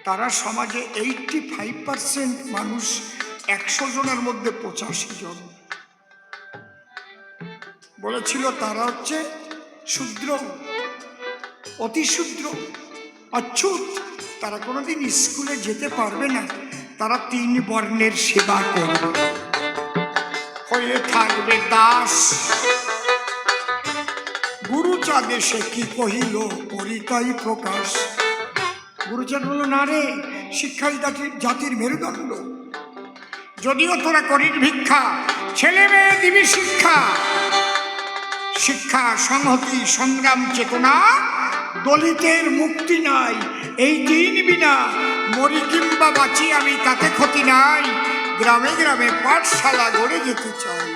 তারা সমাজে 85% মানুষ, 100 জনের মধ্যে 85 জন বলেছিল তারা হচ্ছে শূদ্র, অতি শূদ্র, অচ্যুত। তারা কোনোদিন স্কুলে যেতে পারবে না, তারা 3 বর্ণের সেবা করবে, হয়ে থাকবে দাস। গুরুচাঁদ এসে কি কহিল, পরিতাই প্রকাশ। গুরুচাঁদ বলল, না রে, শিক্ষাই জাতির মেরুদণ্ড। যদিও তোরা করিস ভিক্ষা, ছেলে মেয়ে দিবি শিক্ষা। শিক্ষা, সংহতি, সংগ্রাম, চেতনা, দলিতের মুক্তি নাই। এই দিন বিনা মরি কিংবা বাঁচি আমি, তাতে ক্ষতি নাই। গ্রামে গ্রামে পাঠশালা গড়ে যেতে চাই।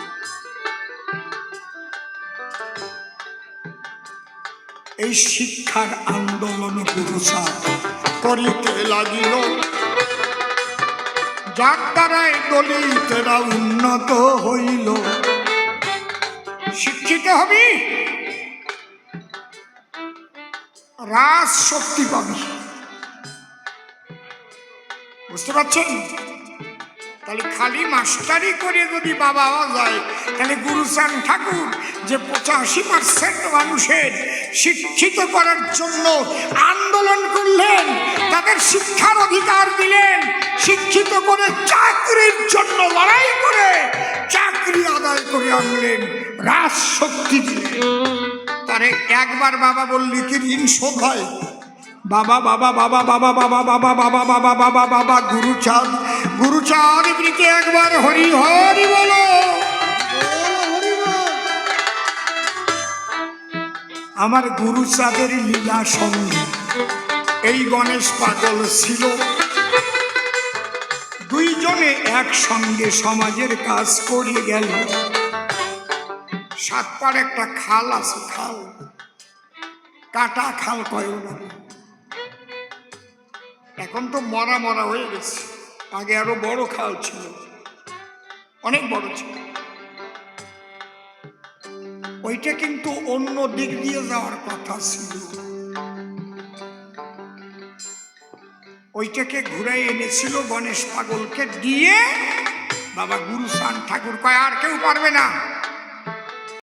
এই শিক্ষার আন্দোলন গুরুচাঁদ করিতে লাগিল, যার দ্বারায় দলিতেরা উন্নত হইল। শিক্ষিত হবি, রাজ শক্তি পাবি। বুঝতে পারছেন? তাহলে খালি মাস্টারি করে যদি বাবা হওয়া যায়, তাহলে গুরুচাঁদ ঠাকুর যে 85% মানুষের শিক্ষিত করার জন্য আন্দোলন করলেন, তাদের শিক্ষার অধিকার দিলেন, শিক্ষিত করে চাকরির জন্য লড়াই করে চাকরি আদায় করে আনলেন, রাজ শক্তি দিলেন। তারে একবার বাবা বললি কি ঋণ শোধ হয়? বাবা বাবা বাবা বাবা বাবা বাবা বাবা বাবা বাবা বাবা গুরুচাঁদ, গুরুচাঁদ বৃতে একবার হরি হরি বলো। আমার গুরুচাঁদের লীলা সঙ্গে এই গণেশ পাগল ছিল। দুইজনে একসঙ্গে সমাজের কাজ করে গেল। সাতপার একটা খাল আছে, খাল, কাটা খাল কয় না, এখন তো মরা মরা হয়ে গেছে। আগে আরো বড় খাল ছিল, অনেক বড় ছিল। ওইটা কিন্তু অন্য দিক দিয়ে যাওয়ার কথা ছিল। ওইটাকে ঘুরাই এনেছিল গণেশ পাগলকে দিয়ে। বাবা গুরুচাঁদ ঠাকুর কয় আর কেউ পারবে না,